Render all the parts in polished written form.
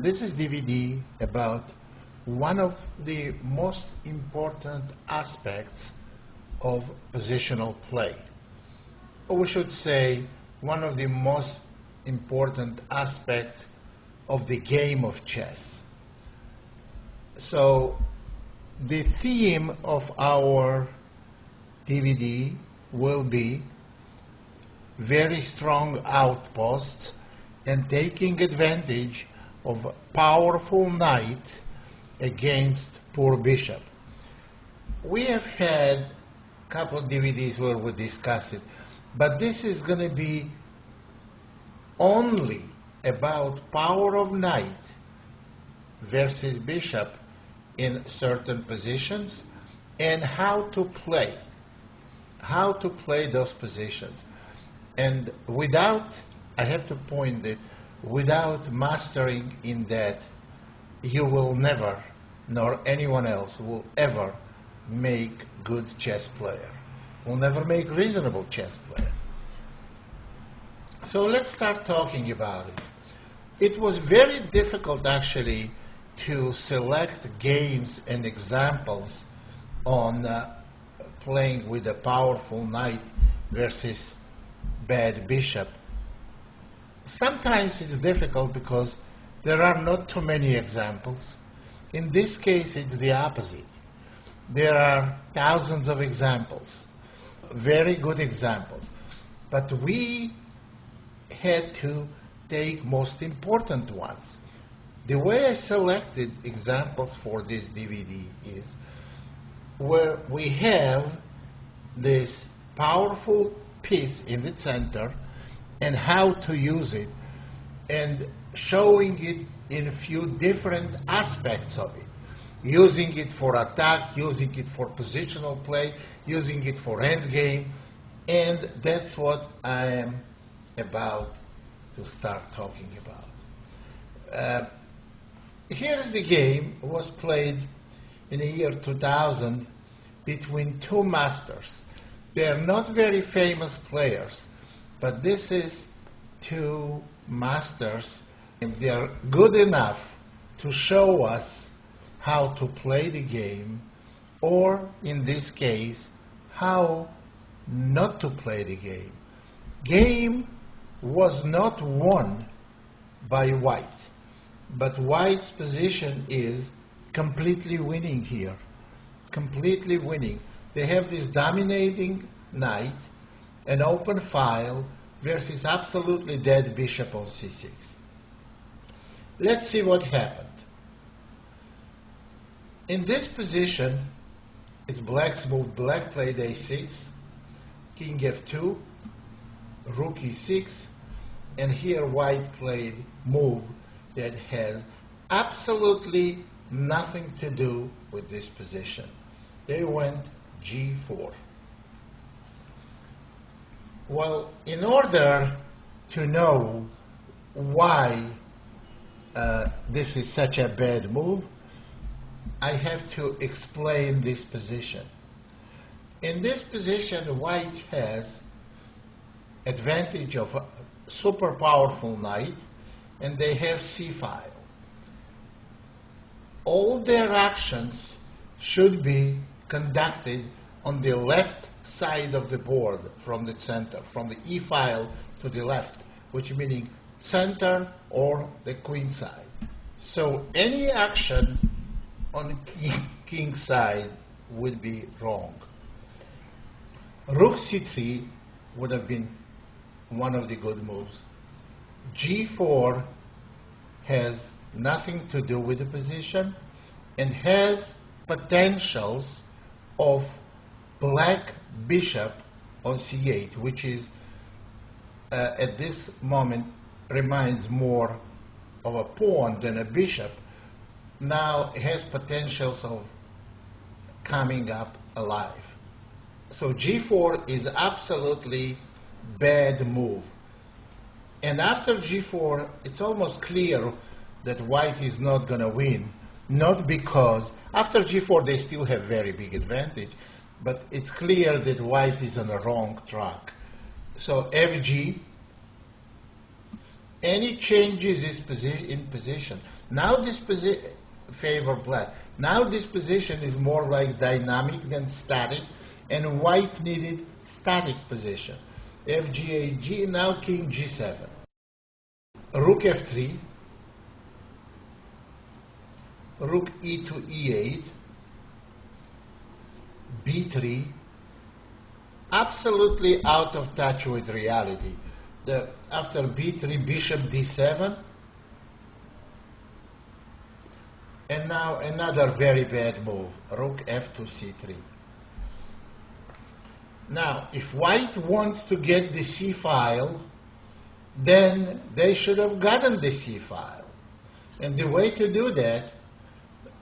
This is DVD about one of the most important aspects of positional play. Or we should say, one of the most important aspects of the game of chess. So, the theme of our DVD will be very strong outposts and taking advantage of a powerful knight against poor bishop. We have had a couple of DVDs where we discuss it, but this is going to be only about power of knight versus bishop in certain positions and how to play those positions. And without, I have to point that, without mastering in that, you will never, nor anyone else will ever make good chess player. Will never make reasonable chess player. So let's start talking about it. It was very difficult actually to select games and examples on playing with a powerful knight versus bad bishop. Sometimes it's difficult because there are not too many examples. In this case, it's the opposite. There are thousands of examples, very good examples. But we had to take most important ones. The way I selected examples for this DVD is where we have this powerful piece in the center and how to use it, and showing it in a few different aspects of it. Using it for attack, using it for positional play, using it for endgame, and that's what I am about to start talking about. Here's the game. It was played in the year 2000 between two masters. They are not very famous players, but this is two masters, and they are good enough to show us how to play the game, or in this case, how not to play the game. Game was not won by white, but white's position is completely winning here. Completely winning. They have this dominating knight, an open file versus absolutely dead bishop on c6. Let's see what happened. In this position, it's black's move. Black played a6, king f2, rook e6, and here white played move that has absolutely nothing to do with this position. They went g4. Well, in order to know why this is such a bad move, I have to explain this position. In this position, white has advantage of a super powerful knight, and they have c-file. All their actions should be conducted on the left side of the board from the center, from the e file to the left, which meaning center or the queen side. So any action on king side would be wrong. Rook c3 would have been one of the good moves. g4 has nothing to do with the position and has potentials of black bishop on c8, which is at this moment reminds more of a pawn than a bishop. Now it has potentials of coming up alive. So g4 is absolutely bad move. And after g4, it's almost clear that white is not going to win. Not because after g4 they still have very big advantage, but it's clear that white is on a wrong track. So fg, any changes in position, Now this position favor black. Now this position is more like dynamic than static, and white needed static position. F, G8, G, now king G7. Rook F3, rook E to E8, B3, absolutely out of touch with reality. After B3, bishop D7, and now another very bad move, rook F to C3. Now, if white wants to get the C file, then they should have gotten the C file. And the way to do that,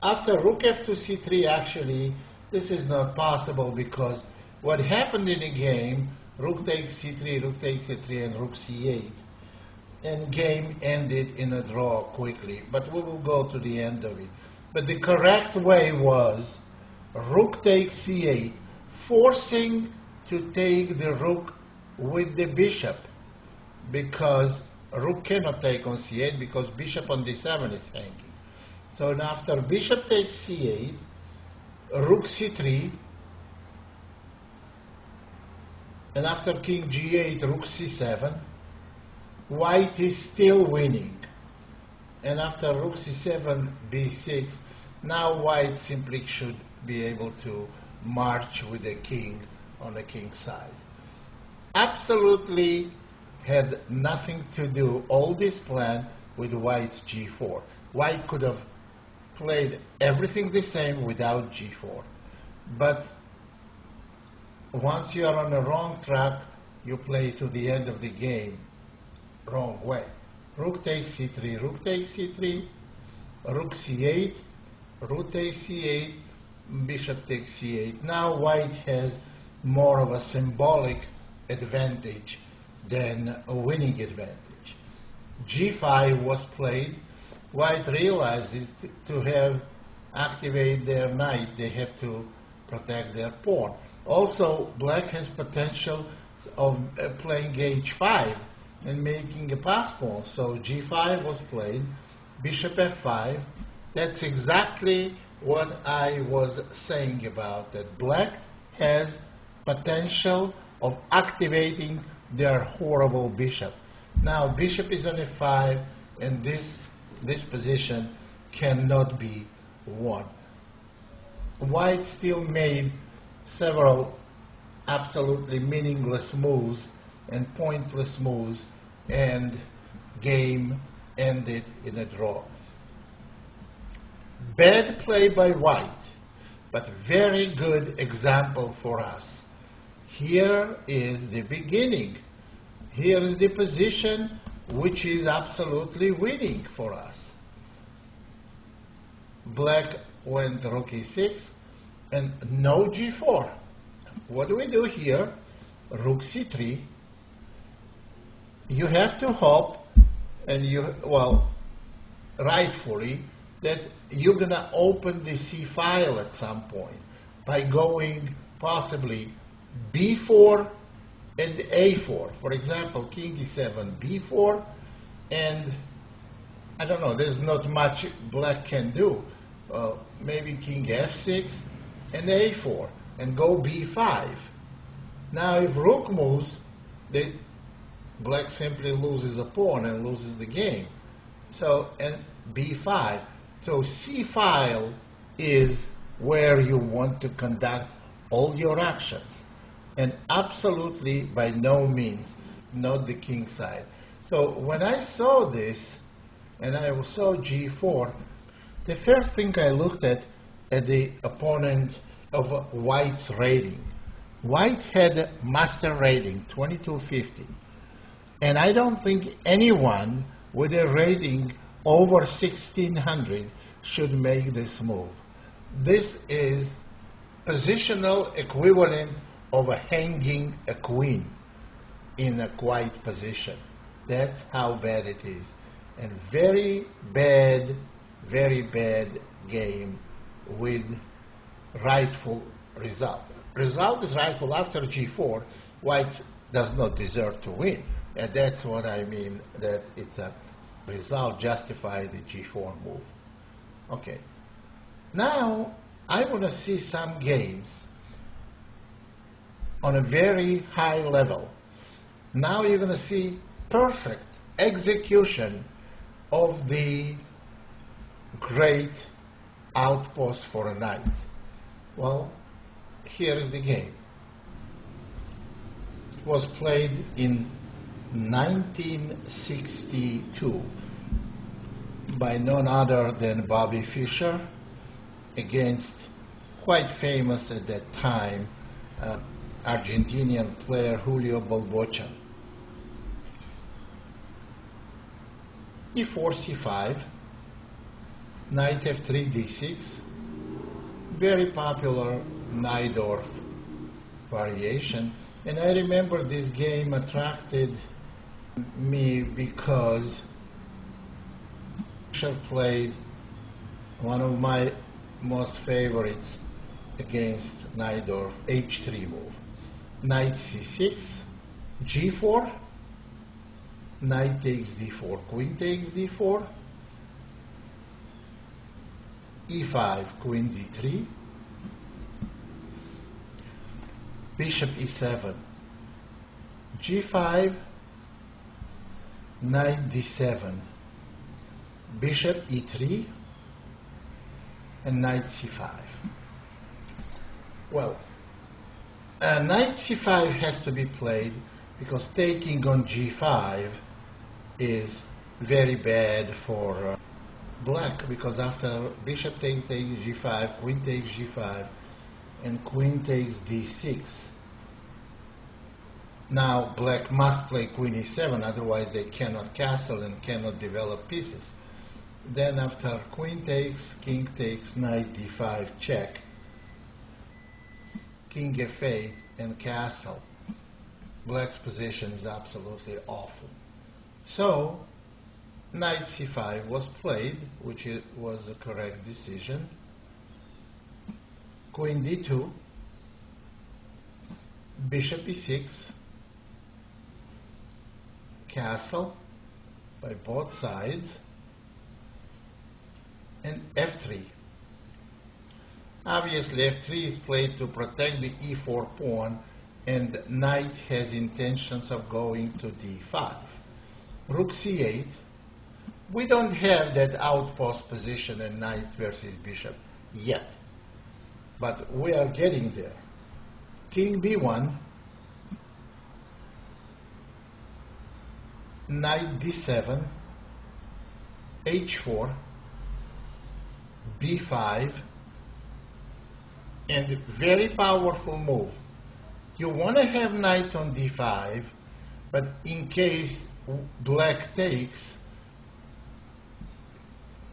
after rook F to C3, actually, this is not possible because what happened in the game, rook takes C3, rook takes C3, and rook C8, and game ended in a draw quickly. But we will go to the end of it. But the correct way was rook takes C8, forcing to take the rook with the bishop, because rook cannot take on C8 because bishop on D7 is hanging. So now after bishop takes C8, rook C3, and after king G8, rook C7, white is still winning. And after rook C7, B6, now white simply should be able to march with the king on the king's side. Absolutely had nothing to do, all this plan, with white's G4. White could have played everything the same without G4. But once you are on the wrong track, you play to the end of the game wrong way. Rook takes C3, rook takes C3, rook C8, rook takes C8, bishop takes C8. Now white has more of a symbolic advantage than a winning advantage. G5 was played. White realizes to have activate their knight, they have to protect their pawn. Also, black has potential of playing H5 and making a pass pawn. So G5 was played, bishop F5. That's exactly what I was saying about, that black has potential of activating their horrible bishop. Now bishop is on F5, and this position cannot be won. White still made several absolutely meaningless moves and pointless moves, and game ended in a draw. Bad play by white, but very good example for us. Here is the beginning. Here is the position which is absolutely winning for us. Black went rook e6 and no G4. What do we do here? Rook C3. You have to hope, and rightfully, that you're going to open the C file at some point by going possibly B4 and A4. For example, king E7, B4, and I don't know, there's not much black can do. Maybe king F6 and A4, and go B5. Now if rook moves, black simply loses a pawn and loses the game. So, and B5. So C file is where you want to conduct all your actions, and absolutely by no means not the king side. So when I saw this, and I saw G4, the first thing I looked at the opponent of white's rating. White had master rating 2250, and I don't think anyone with a rating over 1600 should make this move. This is positional equivalent of hanging a queen in a quiet position. That's how bad it is. And very bad game with rightful result. Result is rightful after G4. White does not deserve to win. And that's what I mean, that it's a result justify the g4 move. Okay. Now, I want to see some games on a very high level. Now you're going to see perfect execution of the great outpost for a knight. Well, here is the game. It was played in 1962 by none other than Bobby Fischer against quite famous at that time Argentinian player Julio Bolbochan. e4, c5, knight f3, d6, very popular Najdorf variation. And I remember this game attracted me because Fischer played one of my most favorites against Najdorf, h3 move. Knight c6, g4, knight takes d4, queen takes d4, e5, queen d3, bishop e7, g5, knight d7, bishop e3, and knight c5. Well, knight c5 has to be played because taking on g5 is very bad for black, because after bishop takes g5, queen takes g5, and queen takes d6. Now black must play queen e7, otherwise they cannot castle and cannot develop pieces. Then after queen takes, king takes, knight d5 check, king f8 and castle. Black's position is absolutely awful. So knight c5 was played, which was a correct decision. Queen d2, bishop e6, castle by both sides, and f3. Obviously f3 is played to protect the e4 pawn, and knight has intentions of going to d5. Rook c8. We don't have that outpost position in knight versus bishop yet, but we are getting there. King b1, knight d7, h4, b5, and very powerful move. You want to have knight on d5, but in case black takes,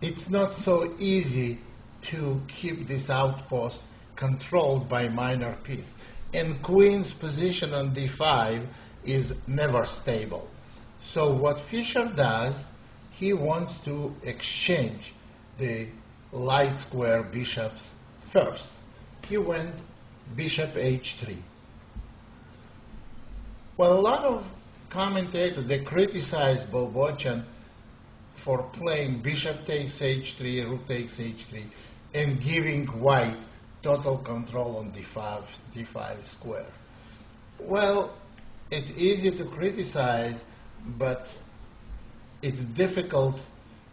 it's not so easy to keep this outpost controlled by minor piece. And queen's position on d5 is never stable. So what Fischer does, he wants to exchange the light square bishops first. He went bishop h3. Well, a lot of commentators, they criticize Bolbochan for playing bishop takes h3, rook takes h3, and giving white total control on d5 square. Well, it's easy to criticize, but it's difficult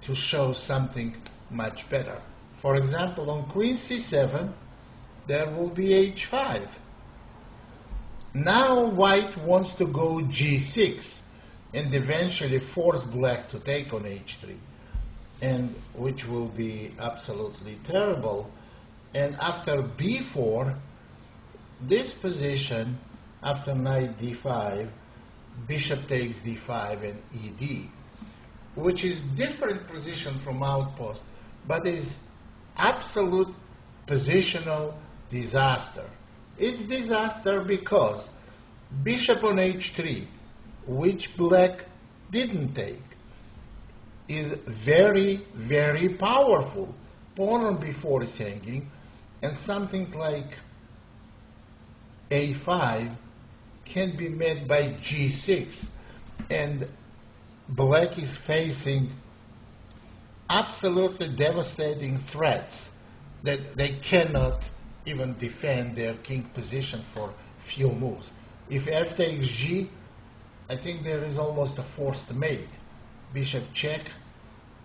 to show something much better. For example, on queen c7, there will be h5. Now white wants to go g6 and eventually force black to take on h3, and which will be absolutely terrible. And after b4, this position, after knight d5, bishop takes d5 and ed, which is different position from outpost, but is absolute positional disaster. It's disaster because bishop on h3, which black didn't take, is very, very powerful. Pawn on b4 is hanging, and something like a5 can be met by g6, and black is facing absolutely devastating threats that they cannot even defend their king position for few moves. If f takes g, I think there is almost a forced mate. Bishop check,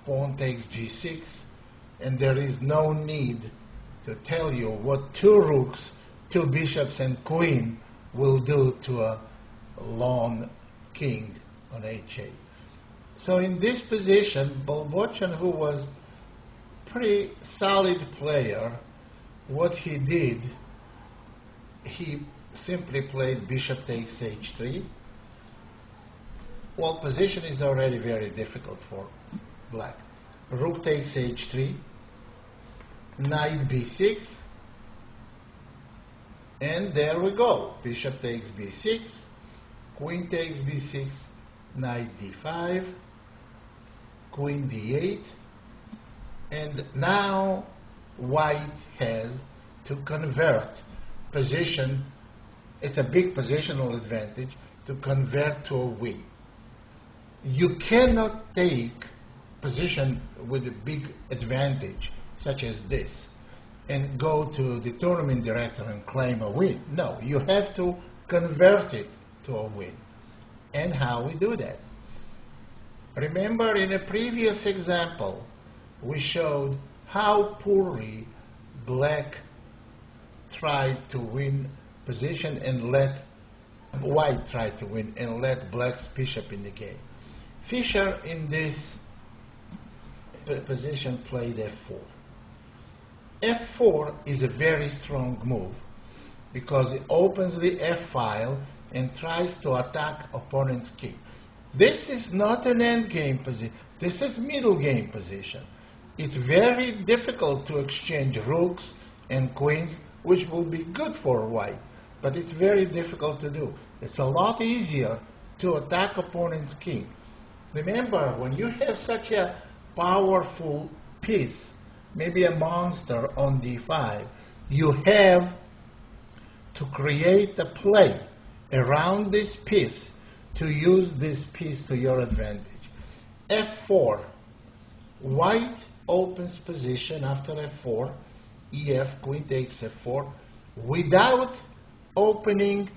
pawn takes g6, and there is no need to tell you what two rooks, two bishops, and queen will do to a lone king on h8. So in this position, Bolbochan, who was pretty solid player, what he did, he simply played bishop takes h3. Well, position is already very difficult for black. Rook takes h3, knight b6, and there we go. Bishop takes b6, queen takes b6, knight d5, queen d8, and now white has to convert position. It's a big positional advantage to convert to a win. You cannot take position with a big advantage such as this and go to the tournament director and claim a win. No, you have to convert it to a win. And how we do that? Remember, in a previous example, we showed how poorly black tried to win position and let white try to win and let black's bishop in the game. Fischer in this position played f4. f4 is a very strong move because it opens the f file and tries to attack opponent's king. This is not an endgame position. This is middle game position. It's very difficult to exchange rooks and queens, which will be good for white, but it's very difficult to do. It's a lot easier to attack opponent's king. Remember, when you have such a powerful piece, maybe a monster on d5, you have to create a play around this piece to use this piece to your advantage. f4, white opens position after f4, ef, queen takes f4, without opening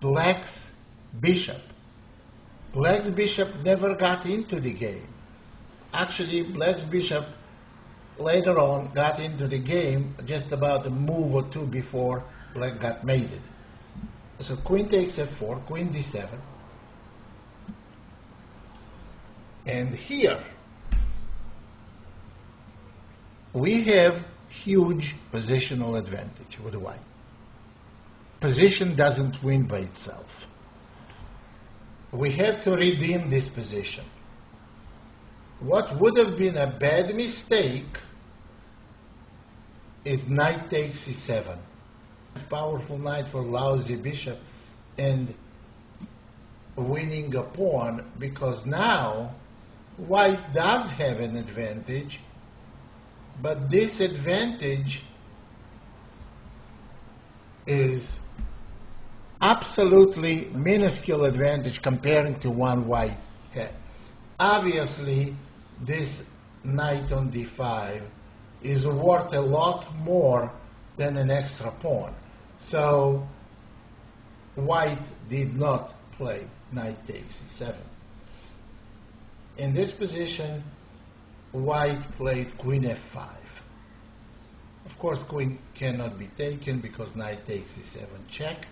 black's bishop. Black's bishop never got into the game. Actually, black's bishop later on got into the game just about a move or two before black got mated. So queen takes f4, queen d7. And here, we have huge positional advantage with white. Position doesn't win by itself. We have to redeem this position. What would have been a bad mistake is knight takes c7. Powerful knight for lousy bishop and winning a pawn, because now white does have an advantage, but this advantage is absolutely minuscule advantage comparing to one white had. Obviously, this knight on d5 is worth a lot more than an extra pawn. So white did not play knight takes c7. In this position, white played queen f5. Of course, queen cannot be taken because knight takes c7 check.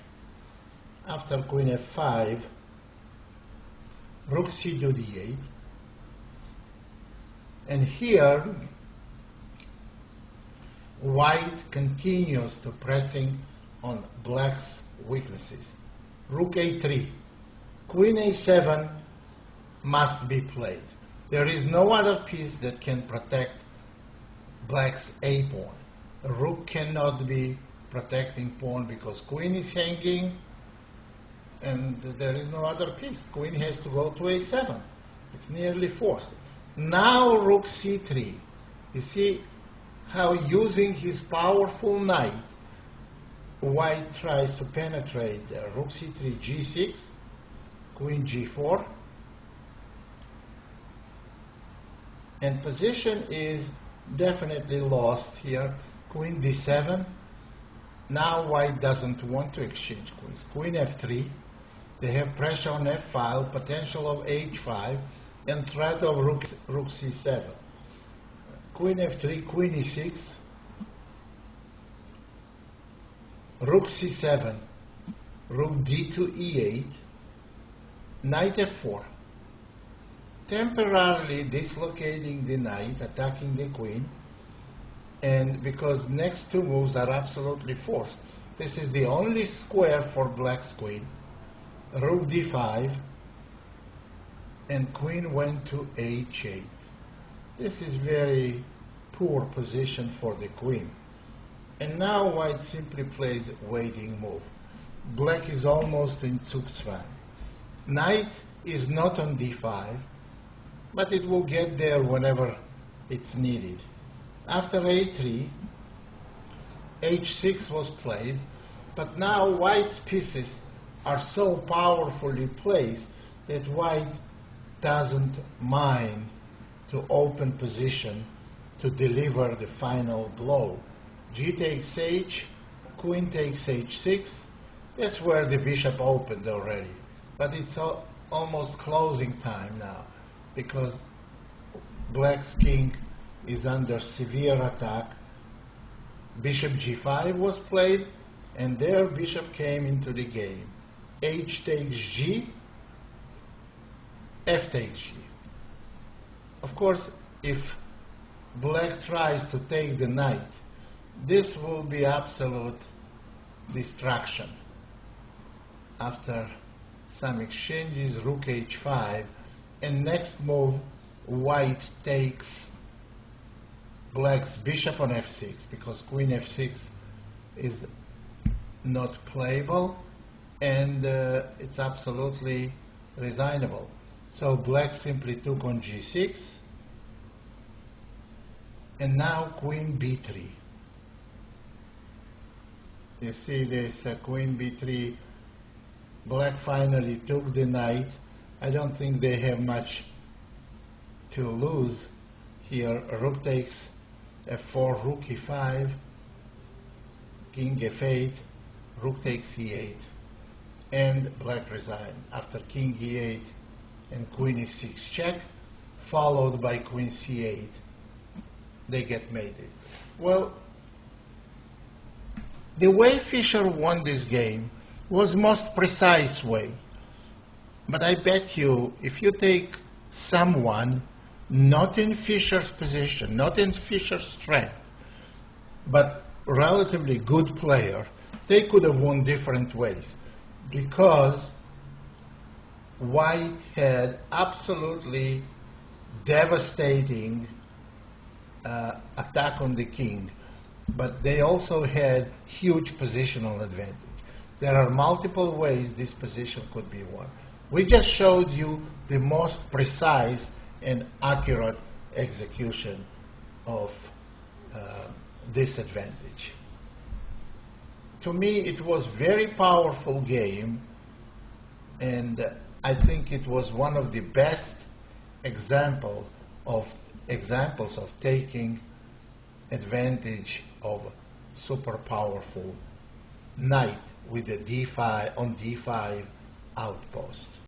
After queen f5, rook c to d8. And here, white continues to pressing on black's weaknesses. Rook a3, queen a7 must be played. There is no other piece that can protect black's a pawn. Rook cannot be protecting pawn because queen is hanging and there is no other piece. Queen has to go to a7. It's nearly forced. Now rook c3. You see how using his powerful knight, white tries to penetrate rook c3, g6, queen g4, And position is definitely lost here. Queen d7. Now white doesn't want to exchange queens. Queen f3. They have pressure on f5, potential of h5, and threat of rook c7. Queen f3, queen e6, rook c7, rook d2 e8, knight f4. Temporarily dislocating the knight, attacking the queen, and because next two moves are absolutely forced. This is the only square for black's queen. Rook d5, and queen went to h8. This is very poor position for the queen. And now white simply plays waiting move. Black is almost in Zugzwang. Knight is not on d5, but it will get there whenever it's needed. After a3, h6 was played, but now white's pieces are so powerfully placed that white doesn't mind to open position to deliver the final blow. G takes h, queen takes h6. That's where the bishop opened already. But it's almost closing time now, because black's king is under severe attack. Bishop g5 was played, and there bishop came into the game. H takes g, f takes g. Of course, if black tries to take the knight, this will be absolute destruction. After some exchanges, rook h5, and next move, white takes black's bishop on f6, because queen f6 is not playable, and it's absolutely resignable. So black simply took on g6, and now queen b3. You see this queen b3, black finally took the knight. I don't think they have much to lose here. Rook takes f4, rook e5, king f8, rook takes e8, and black resigned. After king e8 and queen e6 check, followed by queen c8, they get mated. Well, the way Fischer won this game was most precise way. But I bet you, if you take someone not in Fischer's position, not in Fischer's strength, but relatively good player, they could have won different ways, because white had absolutely devastating attack on the king, but they also had huge positional advantage. There are multiple ways this position could be won. We just showed you the most precise and accurate execution of this advantage. To me, it was very powerful game, and I think it was one of the best examples of taking advantage of super powerful knight with a d5 on d5 outpost.